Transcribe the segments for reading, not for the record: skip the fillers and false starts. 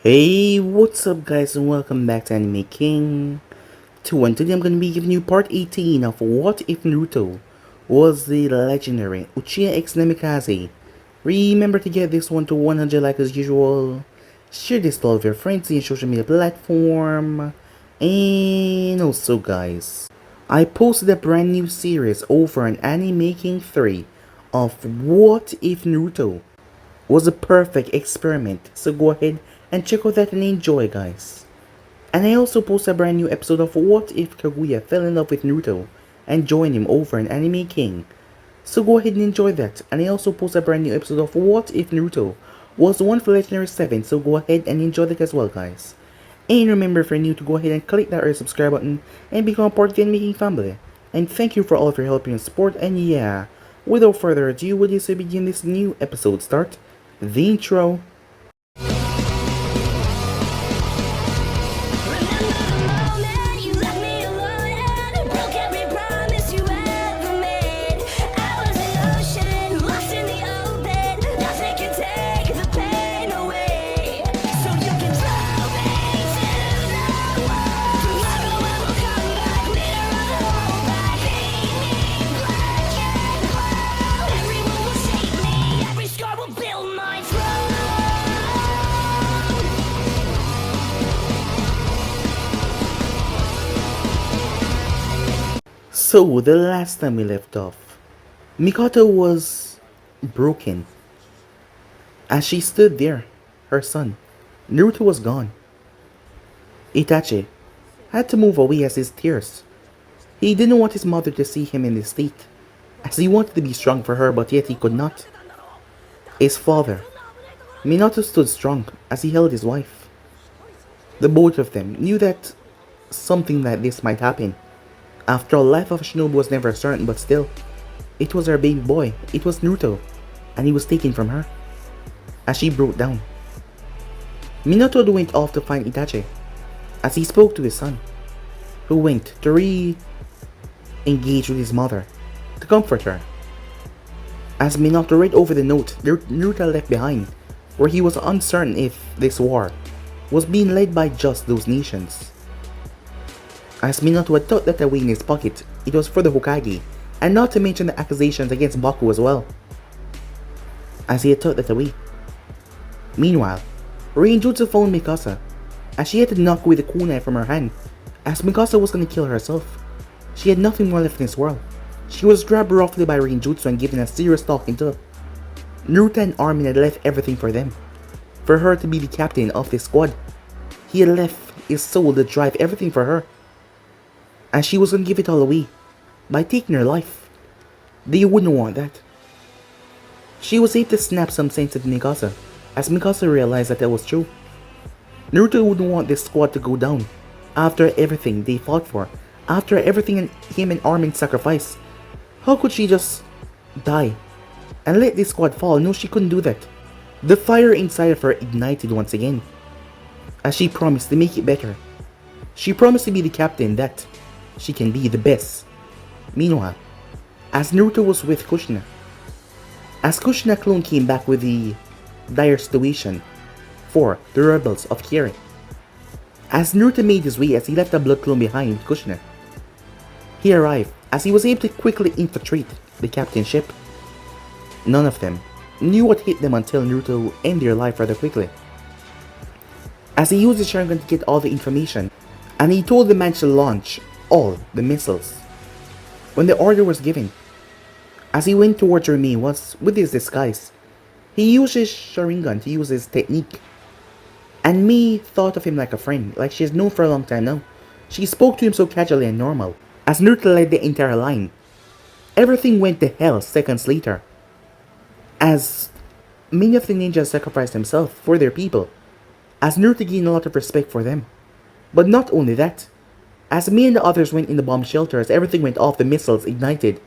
Hey, what's up guys and welcome back to Anime King 2, and today I'm going to be giving you part 18 of What If Naruto was the legendary Uchiha x Namikaze. Remember to get this one to 100 like as usual, share this to all of your friends in your social media platform, and also guys, I posted a brand new series over on Anime King 3 of What If Naruto was a perfect experiment, so go ahead and check out that and enjoy guys. And I also post a brand new episode of What If Kaguya fell in love with Naruto and joined him over in Anime King. So go ahead and enjoy that. And I also post a brand new episode of What If Naruto was one for Legendary 7, so go ahead and enjoy that as well guys. And remember, if you're new, to go ahead and click that red subscribe button and become a part of the Anime King family. And thank you for all of your help and support, and yeah, without further ado, we'll just begin this new episode. Start the intro. So, the last time we left off, Mikoto was broken. As she stood there, her son, Naruto, was gone. Itachi had to move away as his tears. He didn't want his mother to see him in this state, as he wanted to be strong for her, but yet he could not. His father, Minato, stood strong as he held his wife. The both of them knew that something like this might happen. After all, life of a shinobi was never certain, but still, it was her baby boy, it was Naruto, and he was taken from her. As she broke down, Minato went off to find Itachi, as he spoke to his son, who went to re-engage with his mother, to comfort her. As Minato read over the note Naruto left behind, where he was uncertain if this war was being led by just those nations. As Minato had tucked that away in his pocket, it was for the Hokage, and not to mention the accusations against Baku as well. As he had tucked that away. Meanwhile, Rainjutsu phoned Mikasa, as she had to knock away the kunai from her hand, as Mikasa was going to kill herself. She had nothing more left in this world. She was grabbed roughly by Rainjutsu and given a serious talking to. Naruto and Armin had left everything for them, for her to be the captain of this squad. He had left his soul to drive everything for her, and she was gonna give it all away by taking her life. They wouldn't want that. She was able to snap some sense at Mikasa, as Mikasa realized that was true. Naruto wouldn't want this squad to go down after everything they fought for, after everything him and Armin sacrificed. How could she just die and let this squad fall? No, she couldn't do that. The fire inside of her ignited once again, as she promised to make it better. She promised to be the captain that she can be the best. Meanwhile, as Naruto was with Kushina, as Kushina clone came back with the dire situation for the rebels of Kiri, as Naruto made his way as he left the blood clone behind with Kushina, he arrived as he was able to quickly infiltrate the captain ship. None of them knew what hit them until Naruto ended their life rather quickly, as he used his Sharingan to get all the information, and he told the man to launch all the missiles. When the order was given, as he went towards Remy was with his disguise, he used his Sharingan to use his technique. And Mei thought of him like a friend, like she has known for a long time now. She spoke to him so casually and normal. As Naruto led the entire line, everything went to hell seconds later, as many of the ninjas sacrificed themselves for their people, as Naruto gained a lot of respect for them. But not only that, as Mei and the others went in the bomb shelter, as everything went off, the missiles ignited.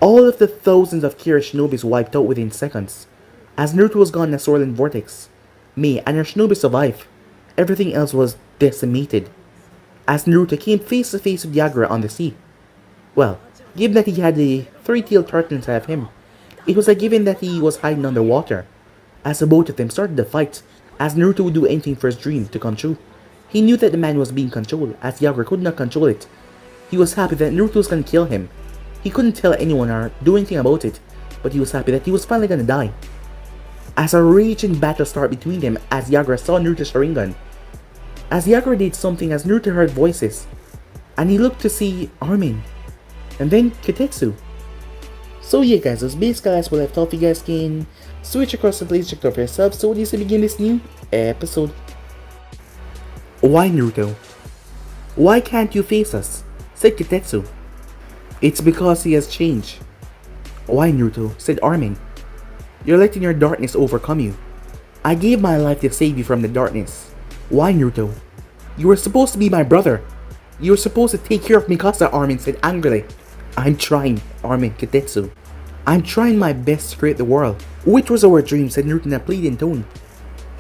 All of the thousands of Kira shinobis wiped out within seconds. As Naruto was gone in a swirling vortex, Mei and her shinobi survived. Everything else was decimated. As Naruto came face to face with Yagura on the sea. Well, given that he had the three-tailed turtle inside of him, it was a given that he was hiding underwater. As the both of them started the fight, as Naruto would do anything for his dream to come true. He knew that the man was being controlled, as Yagura could not control it. He was happy that Naruto was gonna kill him. He couldn't tell anyone or do anything about it, but he was happy that he was finally gonna die. As a raging battle started between them, as Yagura saw Naruto's Sharingan. As Yagura did something, as Naruto heard voices, and he looked to see Armin, and then Kitetsu. So yeah guys, that's basically as we left off. You guys can switch across the place, check it out for yourself. So this will begin this new episode. Why Naruto? Why can't you face us? Said Kitetsu. It's because he has changed. Why Naruto? Said Armin. You're letting your darkness overcome you. I gave my life to save you from the darkness. Why Naruto? You were supposed to be my brother. You were supposed to take care of Mikasa, Armin said angrily. I'm trying, Armin, Kitetsu. I'm trying my best to create the world, which was our dream, said Naruto in a pleading tone.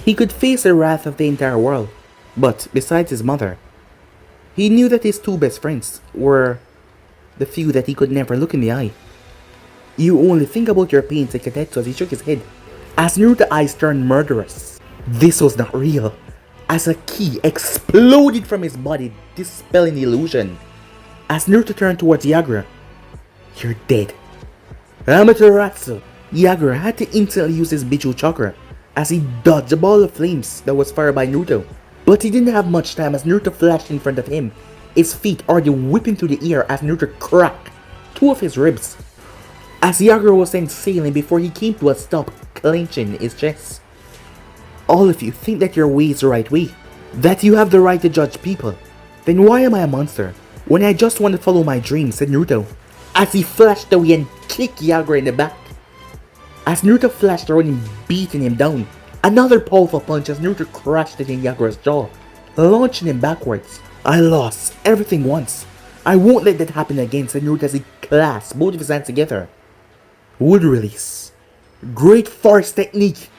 He could face the wrath of the entire world, but besides his mother, he knew that his two best friends were the few that he could never look in the eye. You only think about your pain, said Kitetsu as he shook his head. As Naruto's eyes turned murderous. This was not real. As a key exploded from his body, dispelling the illusion. As Naruto turned towards Yagura. You're dead. Amaterasu! Yagura had to instantly use his Bichu chakra as he dodged a ball of flames that was fired by Naruto. But he didn't have much time as Naruto flashed in front of him, his feet already whipping through the air as Naruto cracked two of his ribs. As Yagura was sent sailing before he came to a stop, clenching his chest. All of you think that your way is the right way, that you have the right to judge people. Then why am I a monster when I just want to follow my dreams, said Naruto, as he flashed away and kicked Yagura in the back. As Naruto flashed around and beating him down, another powerful punch as Naruto crashed it in Yagura's jaw, launching him backwards. I lost everything once. I won't let that happen again, said Naruto as he clasped both of his hands together. Wood release. Great force technique.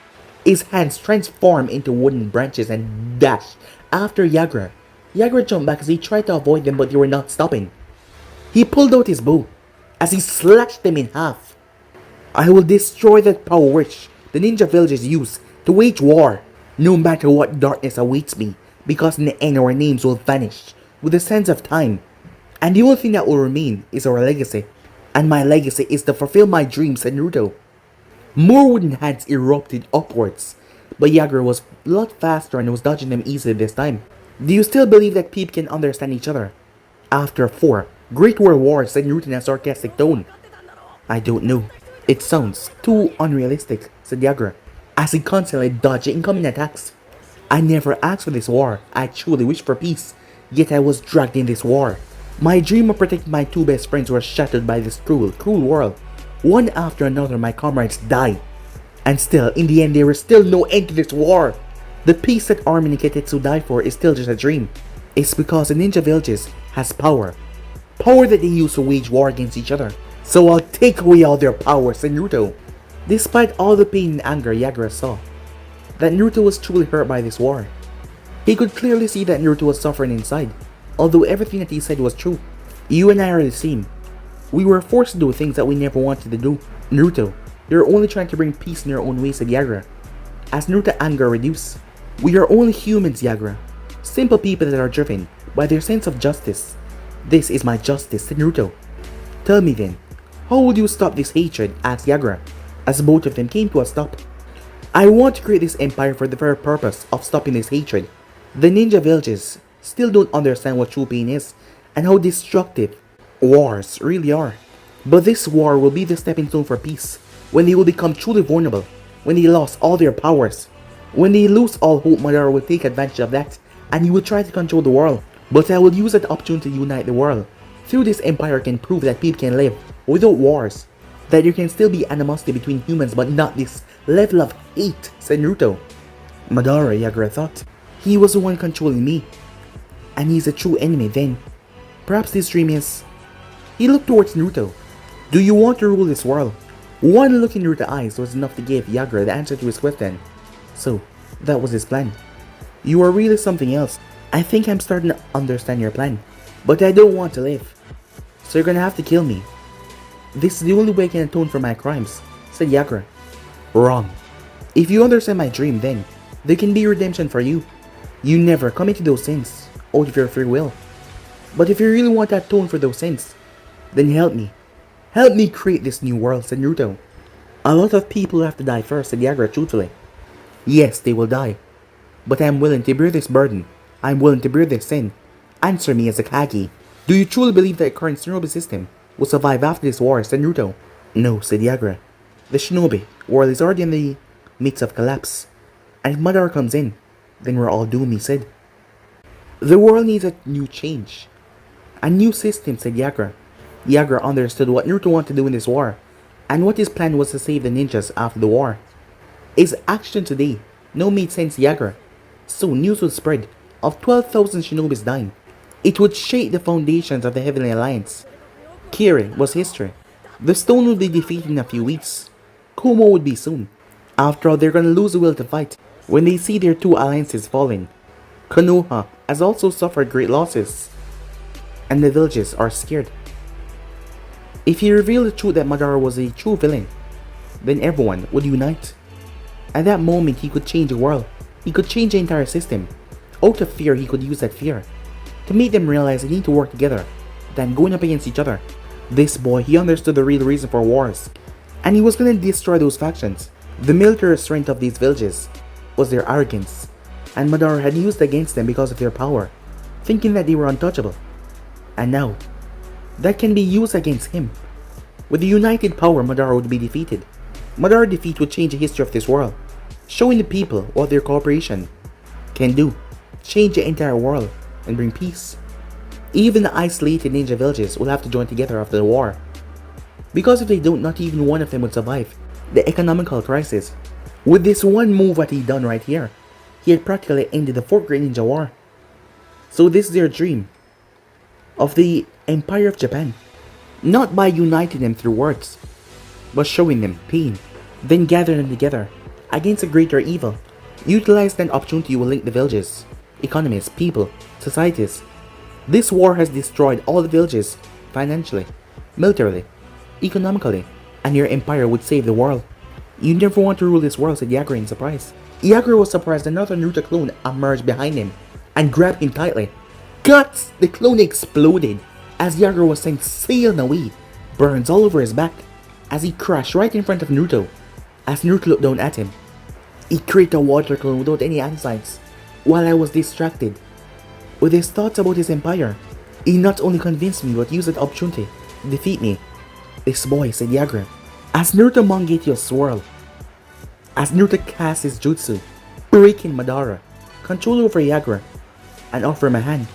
His hands transformed into wooden branches and dashed after Yagura. Yagura jumped back as he tried to avoid them, but they were not stopping. He pulled out his bow as he slashed them in half. I will destroy that power which the ninja villages use to wage war, no matter what darkness awaits me, because in the end our names will vanish with the sands of time, and the only thing that will remain is our legacy, and my legacy is to fulfill my dreams, said Naruto. More wooden hands erupted upwards, but Yagura was a lot faster and was dodging them easily this time. Do you still believe that people can understand each other? After 4 Great World Wars, said Naruto in a sarcastic tone. I don't know. It sounds too unrealistic, said Yagura, as he constantly dodged incoming attacks. I never asked for this war. I truly wish for peace, yet I was dragged in this war. My dream of protecting my two best friends was shattered by this cruel world. One after another my comrades died, and still, in the end, there is still no end to this war. The peace that Armin and Kitetsu died for is still just a dream. It's because the ninja villages has power that they use to wage war against each other. So I'll take away all their power, said Naruto. Despite all the pain and anger Yagura saw, that Naruto was truly hurt by this war. He could clearly see that Naruto was suffering inside, although everything that he said was true. You and I are the same. We were forced to do things that we never wanted to do. Naruto, you're only trying to bring peace in your own way, said Yagura. As Naruto's anger reduced, we are only humans, Yagura. Simple people that are driven by their sense of justice. This is my justice, said Naruto. Tell me then, how would you stop this hatred? Asked Yagura, as both of them came to a stop. I want to create this empire for the very purpose of stopping this hatred. The ninja villages still don't understand what true pain is and how destructive wars really are. But this war will be the stepping stone for peace, when they will become truly vulnerable, when they lost all their powers. When they lose all hope, Madara will take advantage of that, and he will try to control the world. But I will use that opportunity to unite the world. Through this empire can prove that people can live without wars, that there can still be animosity between humans but not this level of hate, said Naruto. Madara, Yagura thought. He was the one controlling me, and he's a true enemy then. Perhaps this dream is... He looked towards Naruto. Do you want to rule this world? One look in Naruto's eyes was enough to give Yagura the answer to his question. So, that was his plan. You are really something else. I think I'm starting to understand your plan. But I don't want to live. So you're gonna have to kill me. This is the only way I can atone for my crimes, said Yagura. Wrong. If you understand my dream then, There can be redemption for you. You never committed those sins out of your free will. But if you really want to atone for those sins, then help me. Help me create this new world, said Naruto. A lot of people have to die first, said Yagura truthfully. Yes, they will die. But I am willing to bear this burden. I am willing to bear this sin. Answer me as a Kage. Do you truly believe that the current shinobi system will survive after this war, said Naruto? No, said Yagura. The shinobi world is already in the midst of collapse. And if Madara comes in, then we're all doomed, he said. The world needs a new change. A new system, said Yagura. Yagura understood what Naruto wanted to do in this war, and what his plan was to save the ninjas after the war. His action today now made sense to Yagura. Soon news would spread of 12,000 shinobis dying. It would shake the foundations of the Heavenly Alliance. Kiri was history. The stone would be defeated in a few weeks. Kumo would be soon. After all, they're gonna lose the will to fight when they see their two alliances falling. Konoha has also suffered great losses, and the villages are scared. If he revealed the truth that Madara was a true villain, then everyone would unite. At that moment, he could change the world. He could change the entire system. Out of fear, he could use that fear to make them realize they need to work together than going up against each other. This boy, he understood the real reason for wars, and he was going to destroy those factions. The military strength of these villages was their arrogance, and Madara had used against them because of their power, thinking that they were untouchable. And now, that can be used against him. With the united power, Madara would be defeated. Madara's defeat would change the history of this world, showing the people what their cooperation can do, change the entire world, and bring peace. Even the isolated ninja villages will have to join together after the war. Because if they don't, not even one of them would survive the economical crisis. With this one move that he done right here, he had practically ended the 4th Great Ninja War. So this is their dream of the Empire of Japan. Not by uniting them through words, but showing them pain, then gather them together against a greater evil. Utilize that opportunity will link the villages, economies, people, societies. This war has destroyed all the villages financially, militarily, economically, and your empire would save the world. You never want to rule this world, said Yagura in surprise. Yagura was surprised another Naruto clone emerged behind him and grabbed him tightly. Guts! The clone exploded as Yagura was sent sailing away, burns all over his back as he crashed right in front of Naruto. As Naruto looked down at him, he created a water clone without any anti-signs. While I was distracted with his thoughts about his empire, he not only convinced me but used that opportunity to defeat me. This boy, said Yagura, as Naruto Mangekyou swirled, as Naruto cast his jutsu, breaking Madara, control over Yagura, and offer him a hand.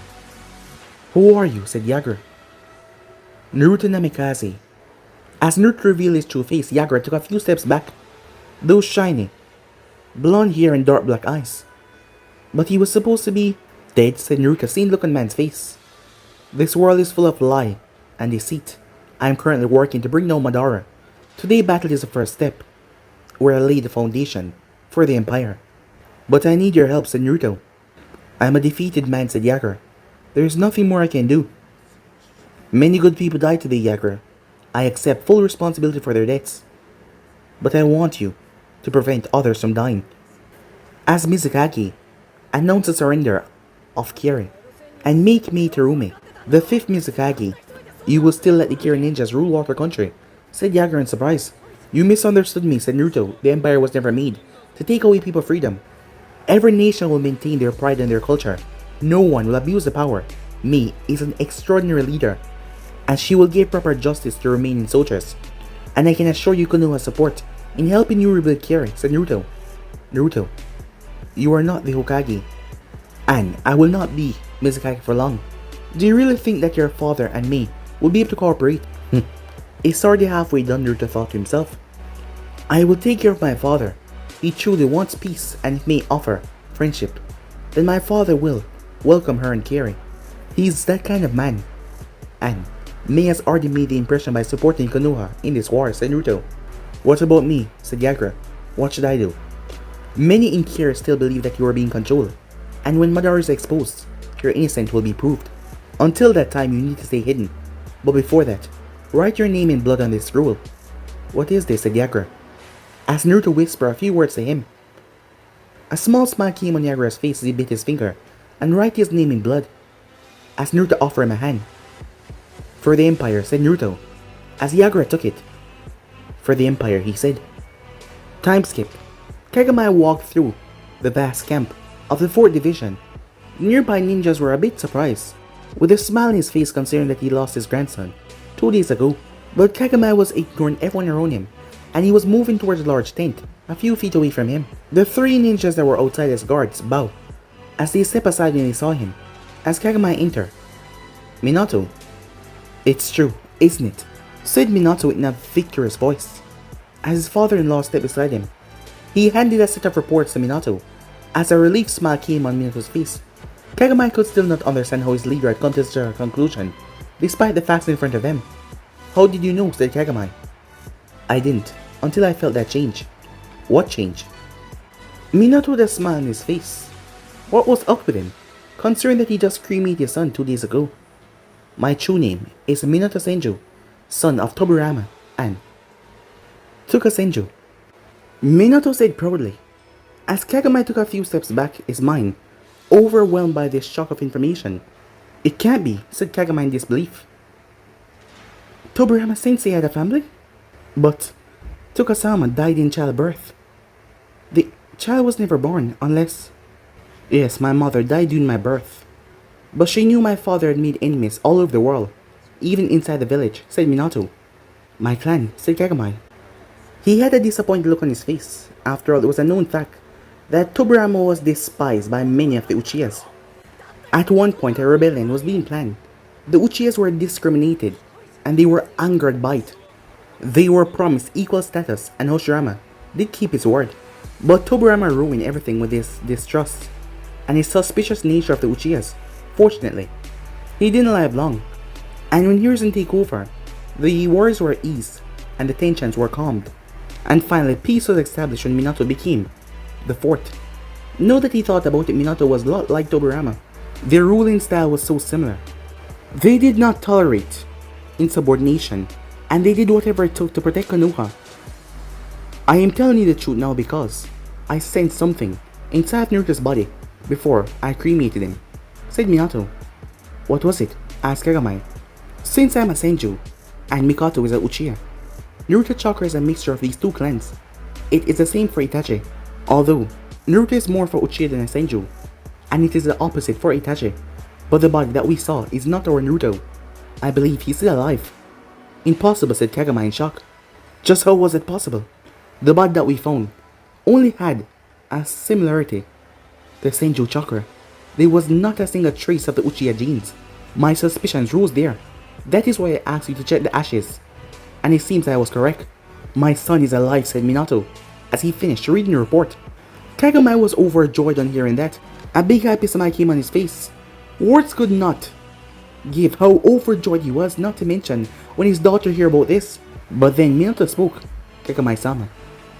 Who are you? Said Yagura. Naruto Namikaze. As Naruto revealed his true face, Yagura took a few steps back. Those shiny, blonde hair and dark black eyes. But he was supposed to be dead, said Naruto, seeing the look on the man's face. This world is full of lie and deceit. I am currently working to bring down Madara. Today's battle is the first step, where I lay the foundation for the empire. But I need your help, said Naruto. I am a defeated man, said Yagura. There is nothing more I can do. Many good people died today, Yagura. I accept full responsibility for their deaths. But I want you to prevent others from dying. As Mizukage, announce the surrender of Kiri and make me Terume the 5th Mizukage. You will still let the Kiri ninjas rule water country, said Yagura in surprise. You misunderstood me, said Naruto. The empire was never made to take away people's freedom. Every nation will maintain their pride and their culture. No one will abuse the power. Me is an extraordinary leader, and she will give proper justice to remaining soldiers. And I can assure you Konoha's support in helping you rebuild Kiri, said Naruto. Naruto, you are not the Hokage, and I will not be Mizukage for long. Do you really think that your father and me will be able to cooperate? It's already halfway done, Naruto thought to himself. I will take care of my father. He truly wants peace and may offer friendship. Then my father will welcome her and Kiri. He's that kind of man. And May has already made the impression by supporting Konoha in this war, said Naruto. What about me? Said Yagura. What should I do? Many in Kiri still believe that you are being controlled, and when Madara is exposed, your innocence will be proved. Until that time, you need to stay hidden. But before that, write your name in blood on this scroll. What is this? Said Yagura. As Naruto whispered a few words to him, A small smile came on Yagura's face as he bit his finger and write his name in blood, as Naruto offered him a hand. "For the Empire," said Naruto, as Yagura took it. "For the Empire," he said. Time skip. Kagami walked through the vast camp of the 4th Division. Nearby ninjas were a bit surprised, with a smile on his face considering that he lost his grandson 2 days ago. But Kagami was ignoring everyone around him, and he was moving towards a large tent a few feet away from him. The 3 ninjas that were outside as guards bowed as they stepped aside when they saw him. As Kagami entered, "Minato." "It's true, isn't it?" said Minato in a victorious voice, as his father-in-law stepped beside him. He handed a set of reports to Minato, as a relieved smile came on Minato's face. Kagami could still not understand how his leader had come to such a conclusion, despite the facts in front of him. "How did you know?" said Kagami. "I didn't, until I felt that change." "What change?" Minato had a smile on his face. What was up with him, considering that he just cremated his son 2 days ago? "My true name is Minato Senju, son of Tobirama and Tuka Senju," Minato said proudly, as Kagami took a few steps back, his mind overwhelmed by this shock of information. "It can't be," said Kagami in disbelief. "Tobirama Sensei had a family? But Tuka-sama died in childbirth. The child was never born unless..." "Yes, my mother died during my birth. But she knew my father had made enemies all over the world, even inside the village," said Minato. "My clan," said Kagami. He had a disappointed look on his face. After all, it was a known fact that Tobirama was despised by many of the Uchihas. At one point, a rebellion was being planned. The Uchihas were discriminated, and they were angered by it. They were promised equal status, and Hoshirama did keep his word. But Tobirama ruined everything with his distrust and his suspicious nature of the Uchihas. Fortunately, he didn't live long, and when Hiruzen took over, the wars were eased and the tensions were calmed. And finally, peace was established when Minato became the 4th. Now that he thought about it, Minato was a lot like Tobirama. Their ruling style was so similar. They did not tolerate insubordination, and they did whatever it took to protect Konoha. "I am telling you the truth now because I sensed something inside Naruto's body before I cremated him," said Minato. "What was it?" asked Kagami. "Since I'm a Senju, and Mikoto is a Uchiha, Naruto chakra is a mixture of these 2 clans. It is the same for Itachi, although Naruto is more for Uchiha than a Senju, and it is the opposite for Itachi. But the body that we saw is not our Naruto. I believe he's still alive." "Impossible," said Kagami in shock. "Just how was it possible?" "The body that we found only had a similarity to the Senju chakra. There was not a single trace of the Uchiha genes. My suspicions rose there. That is why I asked you to check the ashes. And it seems I was correct." "My son is alive," said Minato, as he finished reading the report. Kagami was overjoyed on hearing that. A big happy smile came on his face. Words could not give how overjoyed he was, not to mention when his daughter heard about this. But then Minato spoke. "Kagami-sama,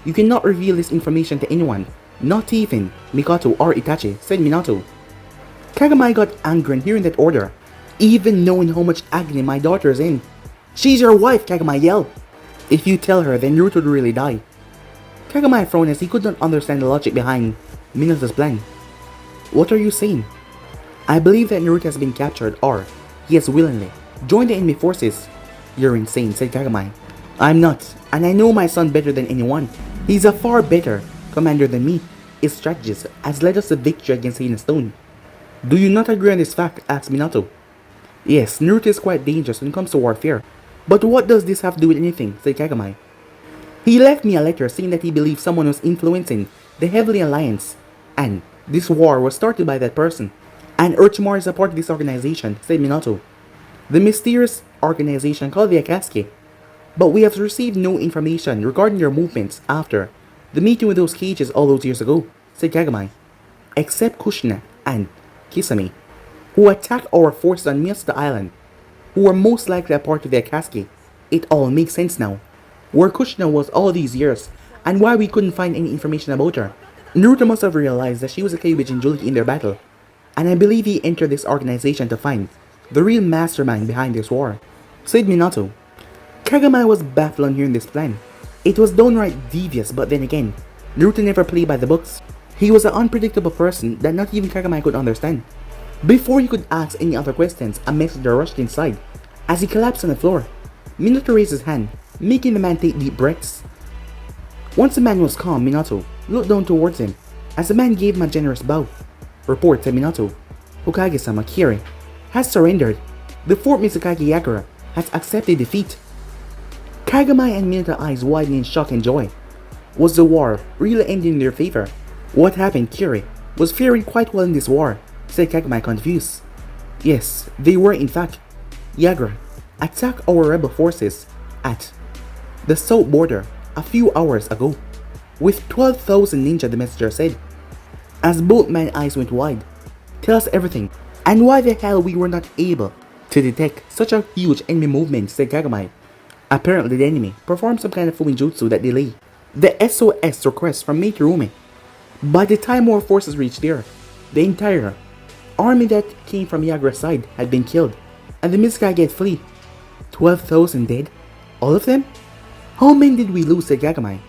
you cannot reveal this information to anyone, not even Mikoto or Itachi," said Minato. Kagami got angry on hearing that order, even knowing how much agony my daughter is in. "She's your wife," Kagami yelled. "If you tell her, then Naruto would really die." Kagami frowned as he could not understand the logic behind Minato's plan. "What are you saying?" "I believe that Naruto has been captured, or he has willingly joined the enemy forces." "You're insane," said Kagami. "I'm not, and I know my son better than anyone. He's a far better commander than me. His strategist has led us to victory against Hidden Stone." "Do you not agree on this fact?" asked Minato. "Yes, Naruto is quite dangerous when it comes to warfare. But what does this have to do with anything?" said Kagami. "He left me a letter saying that he believed someone was influencing the Heavenly Alliance, and this war was started by that person. And Orochimaru is a part of this organization," said Minato. "The mysterious organization called the Akatsuki. But we have received no information regarding their movements after the meeting with those cages all those years ago," said Kagami. "Except Kushina and Kisame, who attacked our forces on Miyasuta Island, who were most likely a part of the Akatsuki. It all makes sense now. Where Kushina was all these years, and why we couldn't find any information about her. Naruto must have realized that she was a key with Jinchuriki in their battle, and I believe he entered this organization to find the real mastermind behind this war," said Minato. Kagami was baffled on hearing this plan. It was downright devious, but then again, Naruto never played by the books. He was an unpredictable person that not even Kagami could understand. Before he could ask any other questions, a messenger rushed inside. As he collapsed on the floor, Minato raised his hand, making the man take deep breaths. Once the man was calm, Minato looked down towards him. As the man gave him a generous bow, report to Minato, Hokage-sama Kiri has surrendered. The 4th Mizukage Yagura has accepted defeat. Kagami and Minato's eyes widened in shock and joy. Was the war really ending in their favor? What happened? Kiri was faring quite well in this war, said Kagami confused. Yes, they were in fact. Yagura attacked our rebel forces at the south border a few hours ago, with 12,000 ninja, the messenger said. As both men's eyes went wide. Tell us everything, and why the hell we were not able to detect such a huge enemy movement, said Kagami. Apparently the enemy performed some kind of fuinjutsu that delayed the SOS request from Meitorumi. By the time our forces reached there, the entire army that came from Yagura's side had been killed, and the Mizukage had fled. 12,000 dead? All of them? How many did we lose, said Kagami.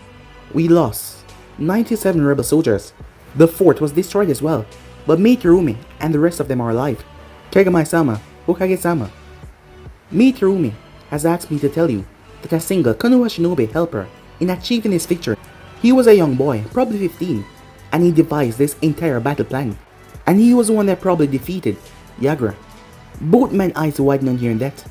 We lost 97 rebel soldiers. The fort was destroyed as well, but Meitorumi and the rest of them are alive. Kagami-sama, Hokage-sama. Meitorumi has asked me to tell you that a single Konoha shinobi helped her in achieving his victory. He was a young boy, probably 15, and he devised this entire battle plan. And he was the one that probably defeated Yagura. Both men's eyes widened on hearing that.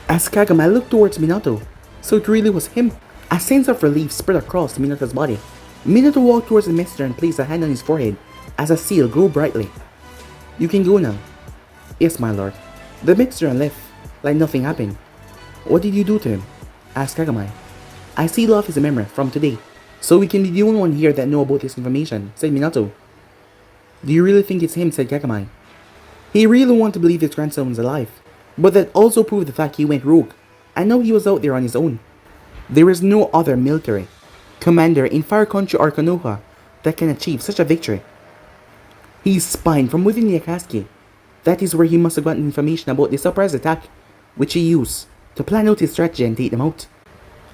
As Kagami looked towards Minato, so it really was him. A sense of relief spread across Minato's body. Minato walked towards the messenger and placed a hand on his forehead as a seal grew brightly. You can go now. Yes, my lord. The messenger left like nothing happened. What did you do to him? Asked Kagami. I seal off his memory from today, so we can be the only one here that know about this information, said Minato. Do you really think it's him, said Kagami. He really wanted to believe his grandson was alive, but that also proved the fact he went rogue, and now he was out there on his own. There is no other military commander in Fire Country or Konoha that can achieve such a victory. He is spying from within the Akatsuki. That is where he must have gotten information about the surprise attack, which he used to plan out his strategy and take them out.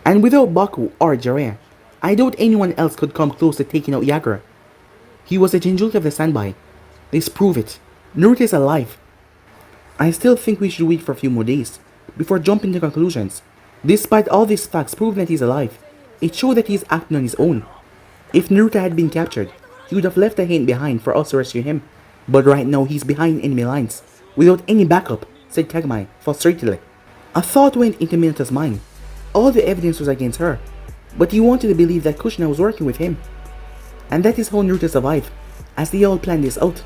And without Baku or Jiraiya, I doubt anyone else could come close to taking out Yagura. He was a Jinjutsu of the standby. This prove it. Naruto is alive. I still think we should wait for a few more days before jumping to conclusions. Despite all these facts proving that he's alive, it showed that he's acting on his own. If Naruto had been captured, he would have left a hint behind for us to rescue him. But right now he's behind enemy lines, without any backup, said Kagami frustratedly. A thought went into Minato's mind. All the evidence was against her, but he wanted to believe that Kushina was working with him. And that is how Naruto survived, as they all planned this out.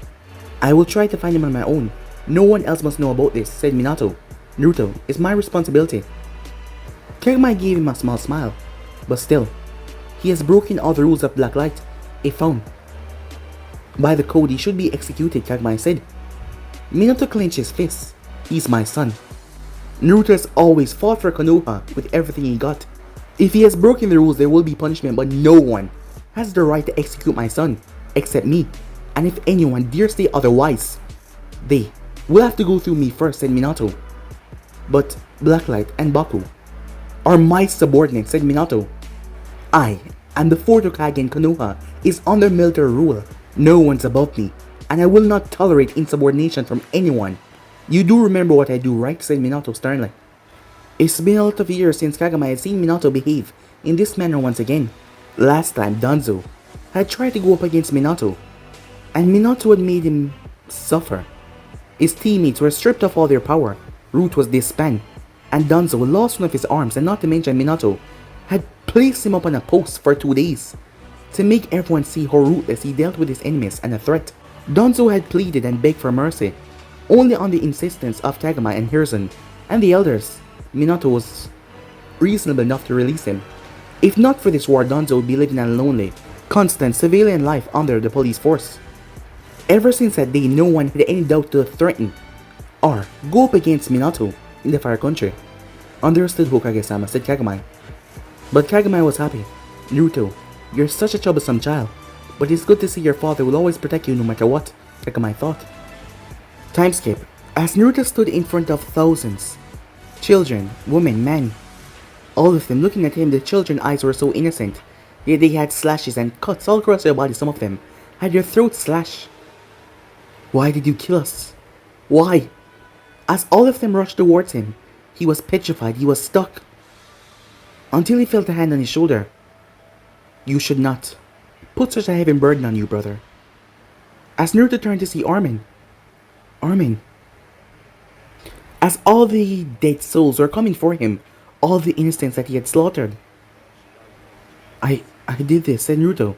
I will try to find him on my own. No one else must know about this, said Minato. Naruto is my responsibility. Kagami gave him a small smile, but still, he has broken all the rules of Black Light, if found. By the code, he should be executed, Kagami said. Minato clenched his fists. He's my son. Naruto has always fought for Konoha with everything he got. If he has broken the rules, there will be punishment, but no one has the right to execute my son, except me. And if anyone dares say otherwise, they will have to go through me first, said Minato. But Blacklight and Baku are my subordinates, said Minato. I am the 4th Hokage in Konoha is under military rule. No one's above me, and I will not tolerate insubordination from anyone. You do remember what I do, right? Said Minato sternly. It's been a lot of years since Kagami had seen Minato behave in this manner once again. Last time, Danzo had tried to go up against Minato, and Minato had made him suffer. His teammates were stripped of all their power, Root was disbanded, and Danzo lost one of his arms, and not to mention Minato had placed him up on a post for 2 days to make everyone see how ruthless he dealt with his enemies and a threat. Danzo had pleaded and begged for mercy, only on the insistence of Kagami and Hiruzen and the elders. Minato was reasonable enough to release him. If not for this war, Danzo would be living a lonely, constant civilian life under the police force. Ever since that day, no one had any doubt to threaten or go up against Minato in the Fire Country. Understood, Hokage-sama, said Kagami. But Kagami was happy. Naruto, you're such a troublesome child, but it's good to see your father will always protect you no matter what, Kagami thought. Time skip. As Naruto stood in front of thousands, children, women, men, all of them looking at him, the children's eyes were so innocent, yet they had slashes and cuts all across their body, some of them had your throat slashed. Why did you kill us? Why? As all of them rushed towards him, he was petrified, he was stuck. Until he felt a hand on his shoulder. You should not put such a heavy burden on you, brother. As Naruto turned to see Armin. Armin. As all the dead souls were coming for him, all the innocents that he had slaughtered. I did this, said Naruto.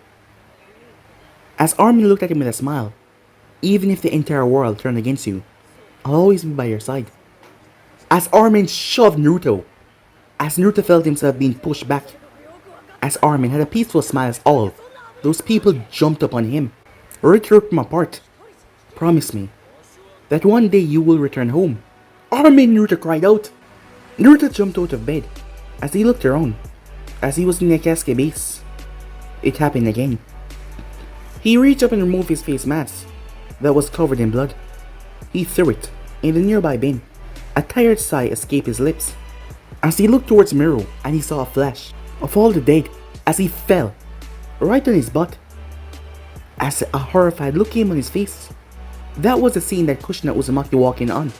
As Armin looked at him with a smile. Even if the entire world turned against you, I'll always be by your side. As Armin shoved Naruto. As Naruto felt himself being pushed back. As Armin had a peaceful smile as all those people jumped upon him. Rick ripped him apart. Promise me that one day you will return home. Armin, Naruto cried out. Naruto jumped out of bed as he looked around. As he was in the Akatsuki base. It happened again. He reached up and removed his face mask that was covered in blood. He threw it in the nearby bin. A tired sigh escaped his lips as he looked towards Miru and he saw a flash of all the dead as he fell right on his butt. As a horrified look came on his face. That was the scene that Kushina Uzumaki walking on.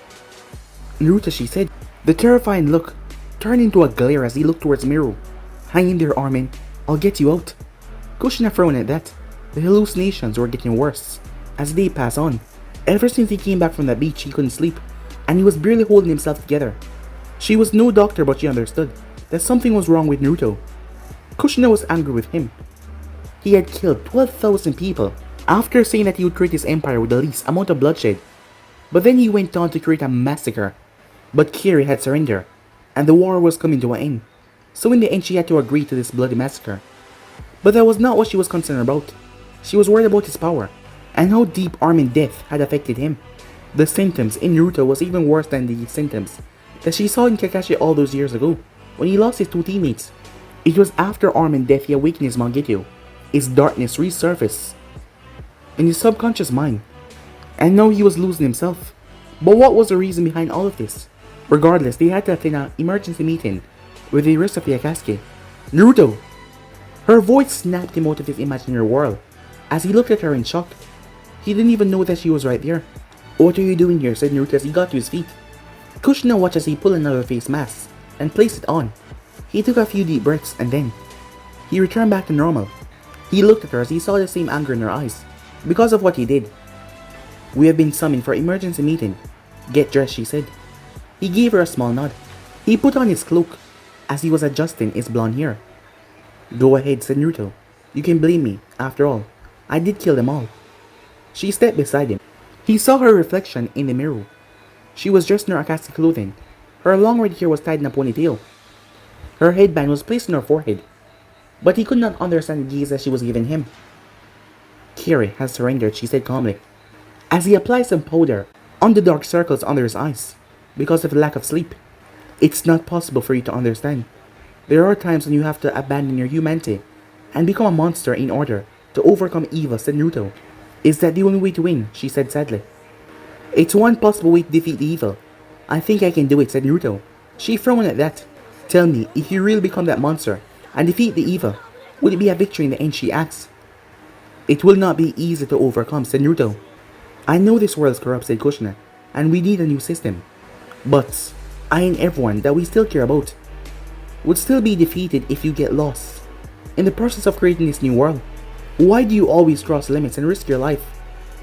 Naruto, she said. The terrifying look turned into a glare as he looked towards Miru. Hang in there, Armin. I'll get you out. Kushina frowned at that. The hallucinations were getting worse as they passed on. Ever since he came back from the beach, he couldn't sleep, and he was barely holding himself together. She was no doctor, but she understood that something was wrong with Naruto. Kushina was angry with him. He had killed 12,000 people after saying that he would create his empire with the least amount of bloodshed. But then he went on to create a massacre. But Kiri had surrendered, and the war was coming to an end. So in the end she had to agree to this bloody massacre. But that was not what she was concerned about. She was worried about his power, and how deep Armin's death had affected him. The symptoms in Naruto was even worse than the symptoms that she saw in Kakashi all those years ago, when he lost his two teammates. It was after Armin's death he awakened his Mangekyou. His darkness resurfaced in his subconscious mind, and now he was losing himself. But what was the reason behind all of this? Regardless, they had to attend an emergency meeting with the rest of the Akatsuki. Naruto! Her voice snapped him out of his imaginary world as he looked at her in shock. He didn't even know that she was right there. What are you doing here? Said Naruto as he got to his feet. Kushina watched as he pulled another face mask and placed it on. He took a few deep breaths and then he returned back to normal. He looked at her as he saw the same anger in her eyes because of what he did. We have been summoned for emergency meeting. Get dressed, she said. He gave her a small nod. He put on his cloak as he was adjusting his blonde hair. Go ahead, said Naruto. You can blame me. After all, I did kill them all. She stepped beside him. He saw her reflection in the mirror. She was dressed in her Akatsuki clothing. Her long red hair was tied in a ponytail. Her headband was placed on her forehead. But he could not understand the gaze that she was giving him. Kiri has surrendered, she said calmly, as he applied some powder on the dark circles under his eyes because of the lack of sleep. It's not possible for you to understand. There are times when you have to abandon your humanity and become a monster in order to overcome evil, said Naruto. Is that the only way to win? She said sadly. It's one possible way to defeat the evil. I think I can do it, said Naruto. She frowned at that. Tell me, if you really become that monster and defeat the evil, would it be a victory in the end? She asked. It will not be easy to overcome, said Naruto. I know this world is corrupt, said Kushina, and we need a new system. But I and everyone that we still care about would still be defeated if you get lost in the process of creating this new world. Why do you always cross limits and risk your life?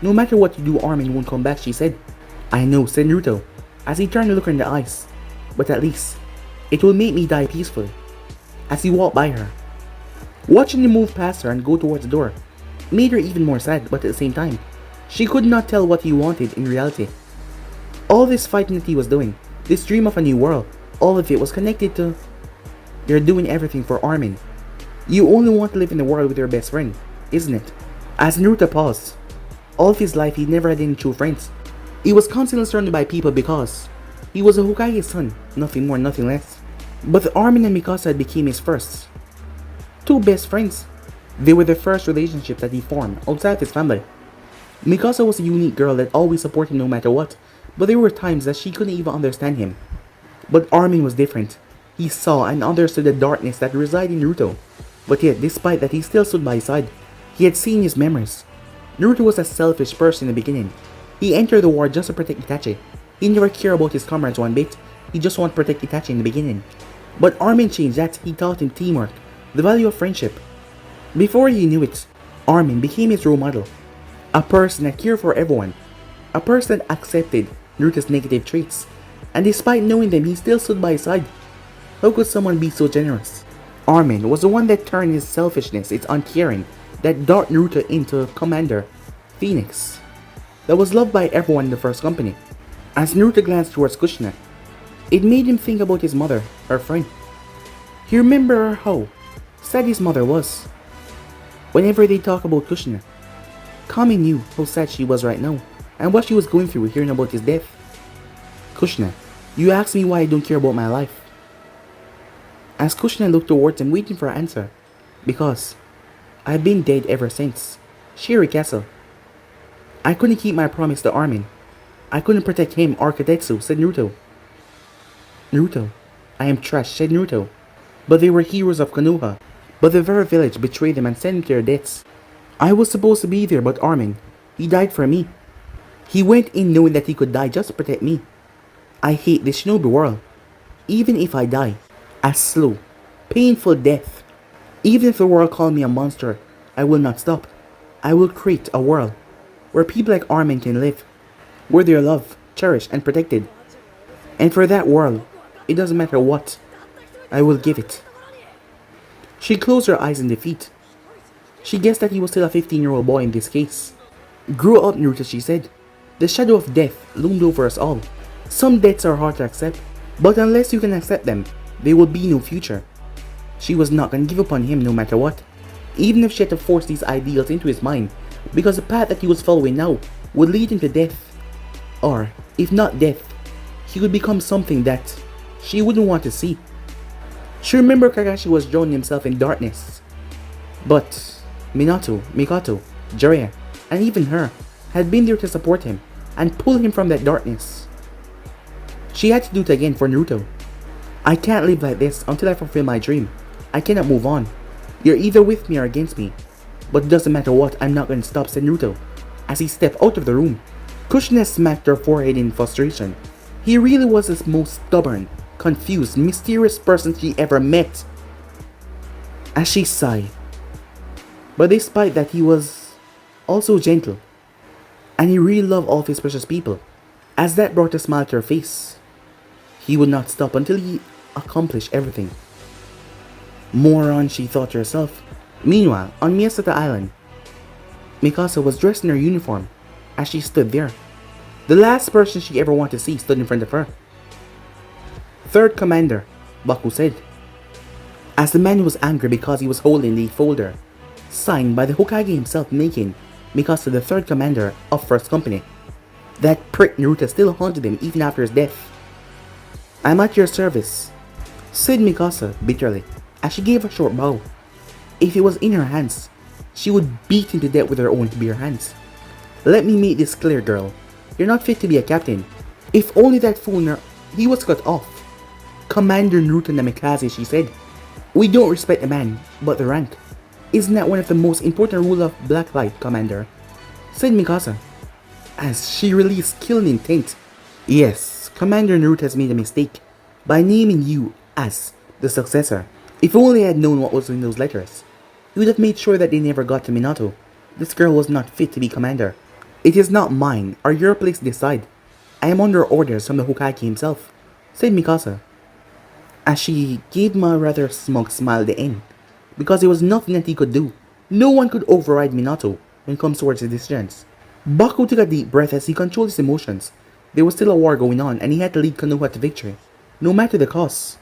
No matter what you do, Armin won't come back, she said. I know, said Naruto, as he turned to look her in the eyes. But at least, it will make me die peacefully. As he walked by her, watching him move past her and go towards the door, made her even more sad, but at the same time, she could not tell what he wanted in reality. All this fighting that he was doing, this dream of a new world, all of it was connected to you're doing everything for Armin. You only want to live in the world with your best friend, isn't it? As Naruto paused, all of his life he never had any true friends. He was constantly surrounded by people because he was a Hokage's son, nothing more, nothing less. But Armin and Mikasa became his first two best friends. They were the first relationship that he formed outside of his family. Mikasa was a unique girl that always supported him no matter what, but there were times that she couldn't even understand him. But Armin was different. He saw and understood the darkness that resided in Naruto. But yet, despite that, he still stood by his side. He had seen his memories. Naruto was a selfish person in the beginning. He entered the war just to protect Itachi. He never cared about his comrades one bit. He just wanted to protect Itachi in the beginning. But Armin changed that. He taught him teamwork, the value of friendship. Before he knew it, Armin became his role model. A person that cared for everyone. A person that accepted Naruto's negative traits. And despite knowing them, he still stood by his side. How could someone be so generous? Armin was the one that turned his selfishness, its uncaring, that darted Naruto into Commander Phoenix, that was loved by everyone in the first company. As Naruto glanced towards Kushina, it made him think about his mother, her friend. He remembered how sad his mother was. Whenever they talk about Kushina, Kami knew how sad she was right now, and what she was going through hearing about his death. Kushina, you ask me why I don't care about my life. As Kushina looked towards him waiting for an answer, because I've been dead ever since Shiri Castle. I couldn't keep my promise to Armin. I couldn't protect him or Kadetsu, said Naruto. Naruto, I am trash, said Naruto. But they were heroes of Konoha. But the very village betrayed them and sent them to their deaths. I was supposed to be there, but Armin, he died for me. He went in knowing that he could die just to protect me. I hate this shinobi world. Even if I die, a slow, painful death. Even if the world called me a monster, I will not stop. I will create a world where people like Armin can live, where they are loved, cherished, and protected. And for that world, it doesn't matter what, I will give it. She closed her eyes in defeat. She guessed that he was still a 15-year-old boy in this case. Grow up, Naruto, she said. The shadow of death loomed over us all. Some deaths are hard to accept, but unless you can accept them, there will be no future. She was not going to give up on him no matter what, even if she had to force these ideals into his mind, because the path that he was following now would lead him to death. Or, if not death, he would become something that she wouldn't want to see. She remembered Kakashi was drowning himself in darkness. But Minato, Mikoto, Jiraiya, and even her had been there to support him and pull him from that darkness. She had to do it again for Naruto. I can't live like this until I fulfill my dream. I cannot move on. You're either with me or against me. But it doesn't matter what, I'm not going to stop, said Naruto, as he stepped out of the room. Kushina smacked her forehead in frustration. He really was the most stubborn, confused, mysterious person she ever met. As she sighed. But despite that, he was also gentle. And he really loved all of his precious people. As that brought a smile to her face. He would not stop until he accomplished everything. Moron, she thought to herself. Meanwhile, on Miyasata Island, Mikasa was dressed in her uniform as she stood there. The last person she ever wanted to see stood in front of her. Third Commander, Baku said, as the man was angry because he was holding the folder, signed by the Hokage himself, making Mikasa the third commander of First Company. That prick Naruto still haunted him even after his death. I'm at your service, said Mikasa bitterly, as she gave a short bow. If it was in her hands, she would beat him to death with her own bare hands. Let me make this clear, girl. You're not fit to be a captain. If only that fool he was cut off. Commander Naruto Namikaze, she said. We don't respect the man, but the rank. Isn't that one of the most important rules of Blacklight, Commander? Said Mikasa, as she released killing intent. Yes, Commander Naruto has made a mistake by naming you as the successor. If only I had known what was in those letters, he would have made sure that they never got to Minato. This girl was not fit to be commander. It is not mine or your place to decide. I am under orders from the Hokage himself, said Mikasa, as she gave him a rather smug smile at the end, because there was nothing that he could do. No one could override Minato when it comes towards his decisions. Baku took a deep breath as he controlled his emotions. There was still a war going on and he had to lead Konoha to victory, no matter the cost.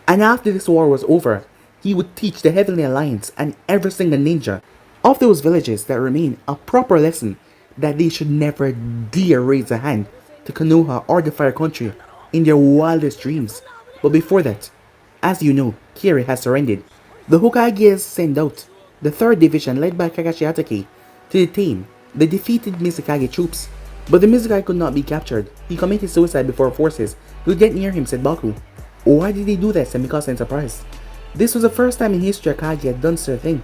And after this war was over, he would teach the Heavenly Alliance and every single ninja of those villages that remain a proper lesson that they should never dare raise a hand to Konoha or the Fire Country in their wildest dreams. But before that, as you know, Kiri has surrendered. The Hokage has sent out the 3rd Division led by Kakashi Hatake to detain the defeated Mizukage troops. But the Mizukage could not be captured. He committed suicide before forces could get near him, said Baku. Why did he do that, said Mikasa in surprise. This was the first time in history Kage had done such a thing.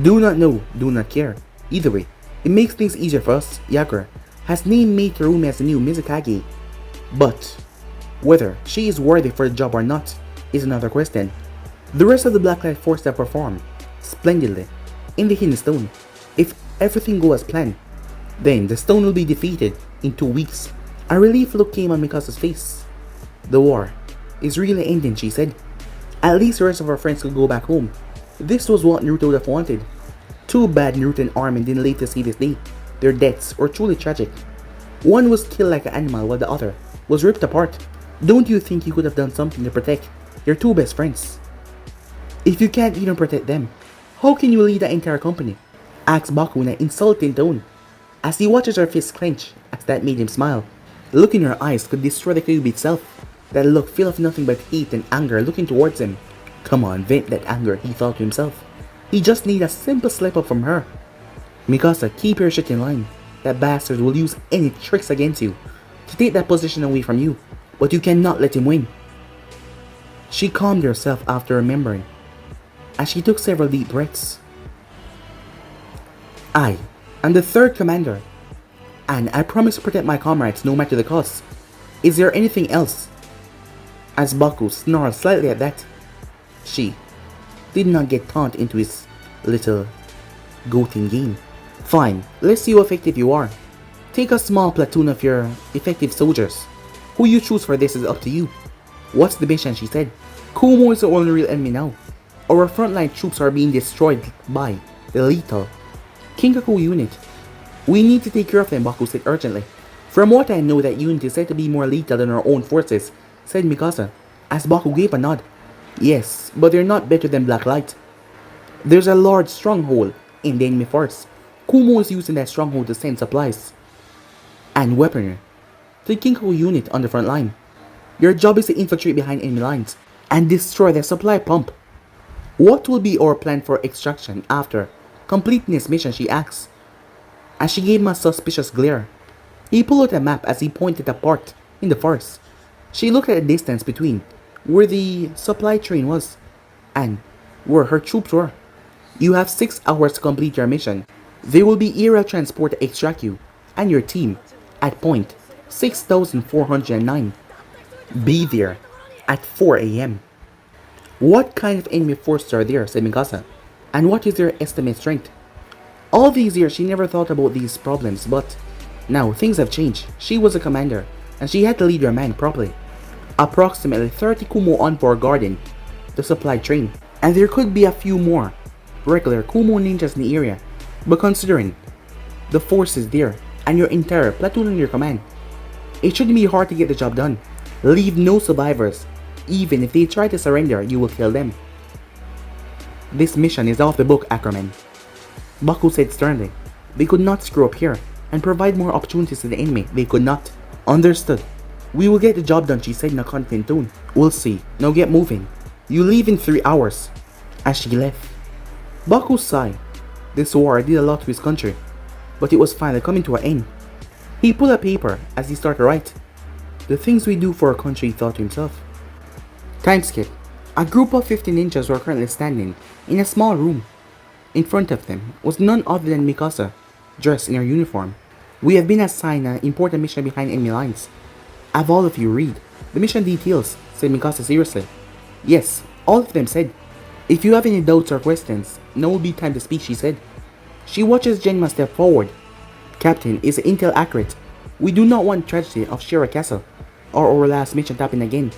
Do not know, do not care. Either way, It makes things easier for us. Yagura has named Mei Terumi as the new Mizukage. But whether she is worthy for the job or not is another question. The rest of the Blacklight Force have performed splendidly in the Hidden Stone. If everything goes as planned, then the stone will be defeated in 2 weeks. A relief look came on Mikasa's face. The war is really ending, she said. At least the rest of our friends could go back home. This was what Naruto would have wanted. Too bad Naruto and Armin didn't live to see this day. Their deaths were truly tragic. One was killed like an animal while the other was ripped apart. Don't you think you could have done something to protect your two best friends? If you can't even protect them, how can you lead the entire company? Asked Baku in an insulting tone, as he watches her fist clench, as that made him smile. The look in her eyes could destroy the cube itself. That look full of nothing but hate and anger looking towards him. Come on, vent that anger, he thought to himself. He just needs a simple slip up from her. Mikasa, keep your shit in line. That bastard will use any tricks against you to take that position away from you, but you cannot let him win. She calmed herself after remembering, as she took several deep breaths. I am the third commander, and I promise to protect my comrades no matter the cost. Is there anything else? As Baku snarled slightly at that, she did not get taunt into his little goating game. Fine, let's see how effective you are. Take a small platoon of your effective soldiers. Who you choose for this is up to you. What's the mission, she said. Kumo is the only real enemy now. Our frontline troops are being destroyed by the lethal Kinkaku unit. We need to take care of them, Baku said urgently. From what I know, that unit is said to be more lethal than our own forces, said Mikasa, as Baku gave a nod. Yes, but they're not better than Blacklight. There's a large stronghold in the enemy force. Kumo is using that stronghold to send supplies and weaponry to the Kinkaku unit on the front line. Your job is to infiltrate behind enemy lines and destroy their supply pump. What will be our plan for extraction after completing this mission, she asked, as she gave him a suspicious glare. He pulled out a map as he pointed apart in the forest. She looked at the distance between where the supply train was and where her troops were. You have 6 hours to complete your mission. There will be aerial transport to extract you and your team at point 6409. Be there at 4 AM. What kind of enemy forces are there, said Mikasa, and what is their estimate strength? All these years she never thought about these problems, but now things have changed. She was a commander, and she had to lead her men properly. Approximately 30 Kumo on board guarding the supply train, and there could be a few more regular Kumo ninjas in the area, but considering the forces there and your entire platoon under your command, it shouldn't be hard to get the job done. Leave no survivors. Even if they try to surrender, you will kill them. This mission is off the book, Ackerman, Baku said sternly. They could not screw up here and provide more opportunities to the enemy. They could not. Understood. We will get the job done, she said in a confident tone. We'll see. Now get moving. You leave in 3 hours. As she left, Baku sighed. This war did a lot to his country, but it was finally coming to an end. He pulled a paper as he started to write. The things we do for our country, he thought to himself. Time skip. A group of 50 ninjas were currently standing in a small room. In front of them was none other than Mikasa, dressed in her uniform. We have been assigned an important mission behind enemy lines. Have all of you read the mission details, said Mikasa seriously. Yes, all of them said. If you have any doubts or questions, now will be time to speak, she said. She watches Genma step forward. Captain, is the intel accurate? We do not want tragedy of Shira Castle, or our last mission to happen again.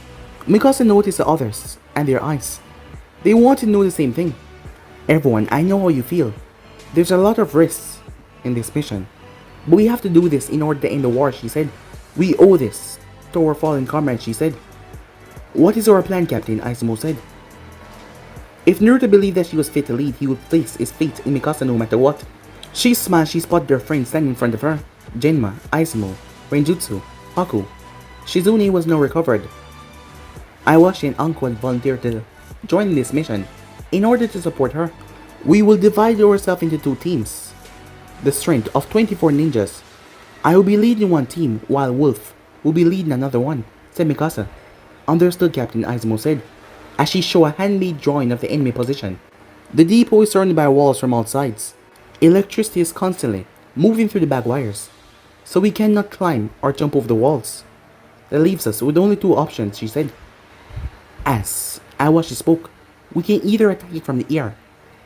Mikasa noticed the others and their eyes. They want to know the same thing. Everyone, I know how you feel. There's a lot of risks in this mission, but we have to do this in order to end the war, she said. We owe this to our fallen comrades, she said. What is our plan, Captain? Izumo said. If Naruto believed that she was fit to lead, he would place his fate in Mikasa no matter what. She smiled. She spotted their friends standing in front of her. Genma, Izumo, Renjutsu, Haku. Shizune was now recovered. Iwashi and Anko had volunteered to join this mission in order to support her. We will divide ourselves into 2 teams. The strength of 24 ninjas. I will be leading one team while Wolf will be leading another one, said Mikasa. Understood, Captain, Izumo said, as she showed a handmade drawing of the enemy position. The depot is surrounded by walls from all sides. Electricity is constantly moving through the bag wires, so we cannot climb or jump over the walls. That leaves us with only two options, she said. As I watched she spoke, we can either attack it from the air,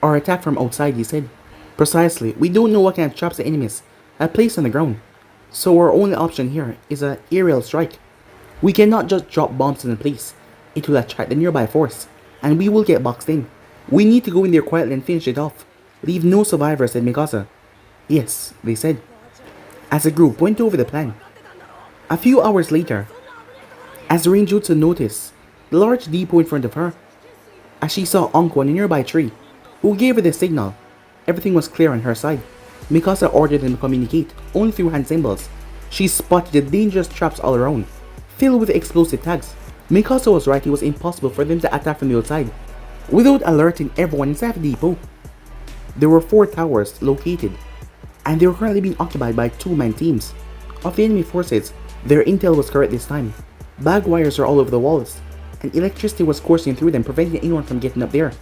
or attack from outside, he said. Precisely, we don't know what kind of traps the enemies have placed on the ground, so our only option here is an aerial strike. We cannot just drop bombs in place. It will attract the nearby force, and we will get boxed in. We need to go in there quietly and finish it off. Leave no survivors, said Mikasa. Yes, they said, as the group went over the plan. A few hours later, as Renjutsu noticed the large depot in front of her, as she saw Anko on a nearby tree, who gave her the signal, everything was clear on her side. Mikasa ordered them to communicate only through hand symbols. She spotted the dangerous traps all around, filled with explosive tags. Mikasa was right, it was impossible for them to attack from the outside without alerting everyone inside the depot. There were 4 towers located, and they were currently being occupied by 2-man teams of the enemy forces. Their intel was correct this time. Bag wires were all over the walls, and electricity was coursing through them, preventing anyone from getting up there.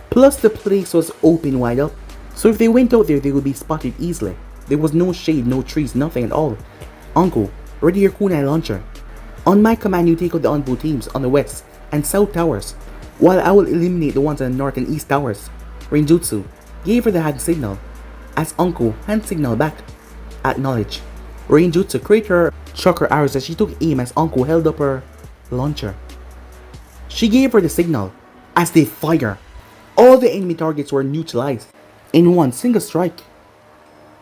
Plus, the place was open wide up, so if they went out there, they would be spotted easily. There was no shade, no trees, nothing at all. Anko, ready your kunai launcher. On my command, you take out the Anbu teams on the west and south towers, while I will eliminate the ones on the north and east towers. Renjutsu gave her the hand signal, as Anko hand signaled back. Acknowledge. Renjutsu created her chakra arrows as she took aim as Anko held up her launcher. She gave her the signal. As they fire, all the enemy targets were neutralized in one single strike.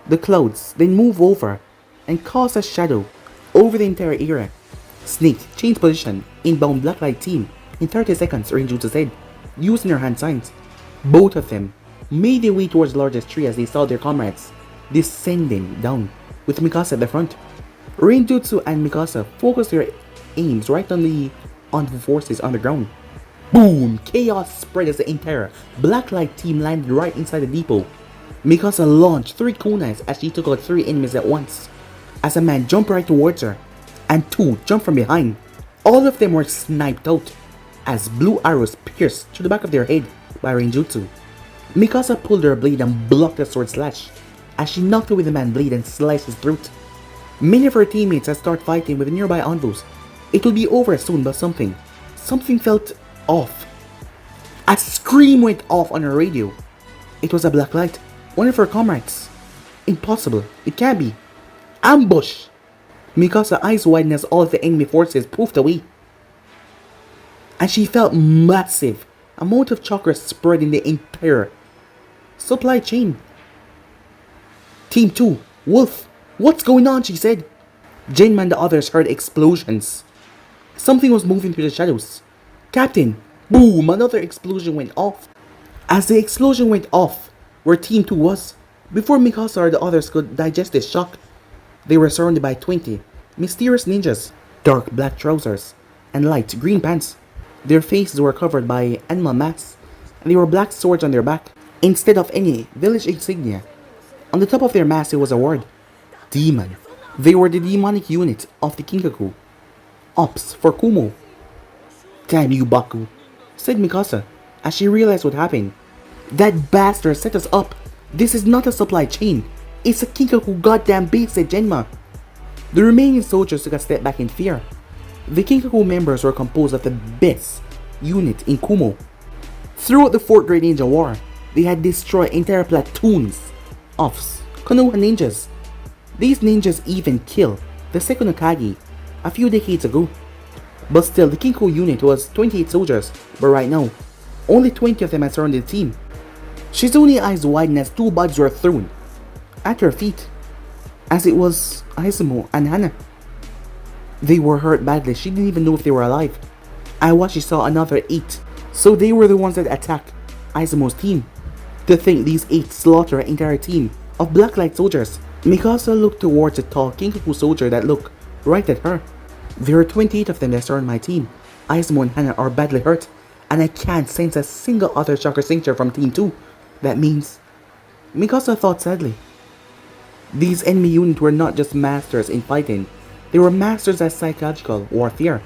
The clouds then move over and cast a shadow over the entire area. Snake changed position, inbound Blacklight team in 30 seconds, Renjutsu said, using her hand signs. Both of them made their way towards the largest tree as they saw their comrades descending down, with Mikasa at the front. Renjutsu and Mikasa focused their aims right on the Anbu forces on the ground. Boom! Chaos spread as the entire Blacklight team landed right inside the depot. Mikasa launched 3 kunais as she took out 3 enemies at once, as a man jumped right towards her, and 2 jumped from behind. All of them were sniped out, as blue arrows pierced through the back of their head by Renjutsu. Mikasa pulled her blade and blocked the sword slash, as she knocked away the man's blade and sliced his throat. Many of her teammates had started fighting with the nearby Anbus. It would be over soon, but something felt off. A scream went off on her radio. It was a Blacklight, one of her comrades. Impossible, it can't be. Ambush! Mikasa's eyes widened as all of the enemy forces poofed away, and she felt massive amount of chakra spread in the entire supply chain. Team 2, Wolf, what's going on? She said. Genma and the others heard explosions. Something was moving through the shadows. Captain, boom, another explosion went off. As the explosion went off where Team 2 was, before Mikasa or the others could digest this shock, they were surrounded by 20 mysterious ninjas, dark black trousers and light green pants. Their faces were covered by animal masks, and there were black swords on their back instead of any village insignia. On the top of their masks there was a word, Demon. They were the demonic unit of the Kinkaku. Ops for Kumo. Damn you, Baku, said Mikasa as she realized what happened. That bastard set us up. This is not a supply chain. It's a Kinkaku goddamn base, said Genma. The remaining soldiers took a step back in fear. The Kinkaku members were composed of the best unit in Kumo. Throughout the 4th Great Ninja War, they had destroyed entire platoons of Konoha ninjas. These ninjas even killed the second Hokage a few decades ago. But still, the Kinkaku unit was 28 soldiers, but right now, only 20 of them had surrounded the team. Shizune's eyes widened as 2 bodies were thrown at her feet, as it was Izumo and Hana. They were hurt badly. She didn't even know if they were alive. I watched, she saw another 8, so they were the ones that attacked Izumo's team. To think these 8 slaughtered an entire team of Blacklight soldiers. Mikasa looked towards the tall Kinkaku soldier that looked right at her. There are 28 of them that surround my team. Izumo and Hana are badly hurt, and I can't sense a single other chakra signature from Team 2. That means... Mikasa thought sadly. These enemy units were not just masters in fighting, they were masters at psychological warfare.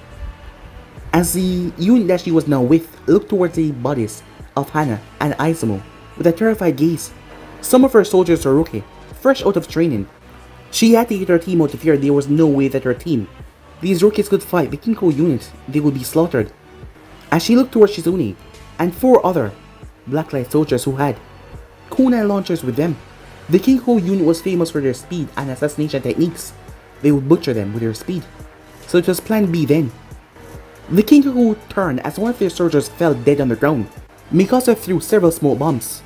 As the unit that she was now with looked towards the bodies of Hana and Izumo with a terrified gaze. Some of her soldiers were rookie, fresh out of training. She had to get her team out of here. There was no way that her team, these rookies, could fight the Kinko unit. They would be slaughtered. As she looked towards Shizune and 4 other Blacklight soldiers who had kunai launchers with them. The Kinko unit was famous for their speed and assassination techniques. They would butcher them with their speed. So it was plan B then. The Kinko turned as one of their soldiers fell dead on the ground. Mikasa threw several smoke bombs.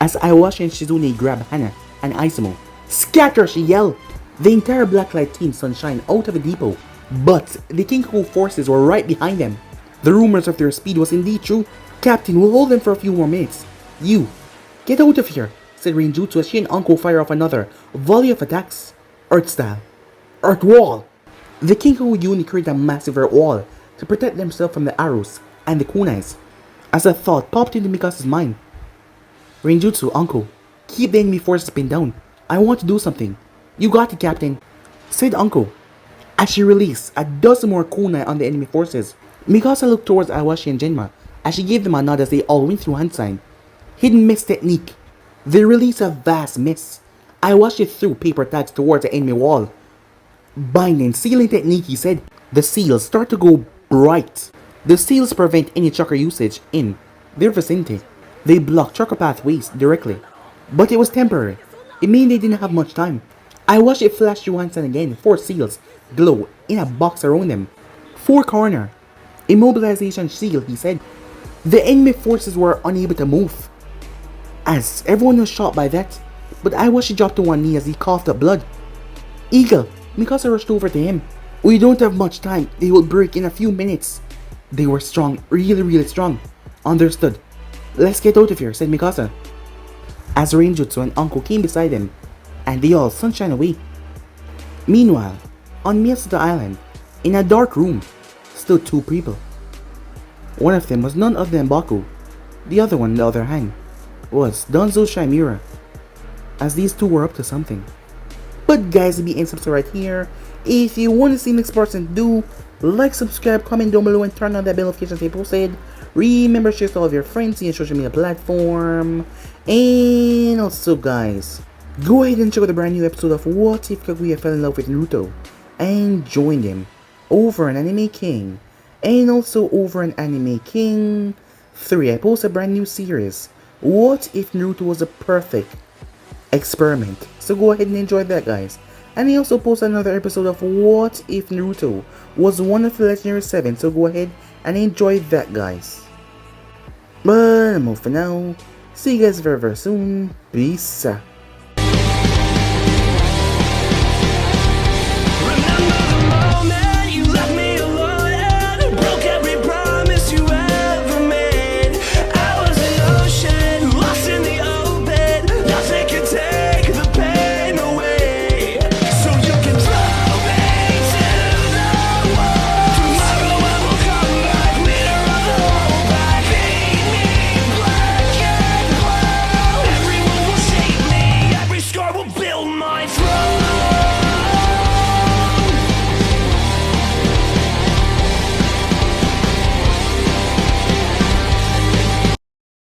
As Iwashi and Shizune grabbed Hana and Izumo. Scatter, she yelled! The entire Blacklight team sunshine out of the depot. But the Kinko forces were right behind them. The rumors of their speed was indeed true. Captain, we'll hold them for a few more minutes. You, get out of here, said Renjutsu as she and Anko fire off another volley of attacks. Earth style. Earth wall! The Kinko unit created a massive earth wall to protect themselves from the arrows and the kunais. As a thought popped into Mikasa's mind. Renjutsu, Anko, keep the enemy forces pinned down. I want to do something. You got it, Captain, said Anko. As she released a dozen more kunai on the enemy forces, Mikasa looked towards Iwashi and Genma as she gave them a nod as they all went through hand sign. Hidden mist technique. They released a vast mist. Iwashi threw paper tags towards the enemy wall. Binding sealing technique, he said. The seals start to go bright. The seals prevent any chakra usage in their vicinity. They block chakra pathways directly. But it was temporary. It meant they didn't have much time. Iwashi flashed Johansson again. 4 seals glow in a box around them. 4 corner. Immobilization seal, he said. The enemy forces were unable to move, as everyone was shot by that. But Iwashi dropped to one knee as he coughed up blood. Eagle, Mikasa rushed over to him. We don't have much time. They will break in a few minutes. They were strong, really strong. Understood. Let's get out of here, said Mikasa. As Renjutsu and Anko came beside him, and they all sunshine away. Meanwhile, on Miyasuta Island, in a dark room, stood 2 people. One of them was none other than Baku. The other one, on the other hand, was Danzo Shimura, as these 2 were up to something. But guys, be and subscribe right here. If you want to see next person, do like, subscribe, comment down below, and turn on that bell notification to be posted. Remember, share to all of your friends in your social media platform. And also, guys, go ahead and check out the brand new episode of What If Kaguya Fell in Love with Naruto and join them over on Anime King. And also over on Anime King 3, I post a brand new series, What If Naruto Was a Perfect Experiment. So go ahead and enjoy that, guys. And I also post another episode of What If Naruto Was One of the Legendary 7. So go ahead and enjoy that, guys. But I'm off for now. See you guys very soon. Peace out.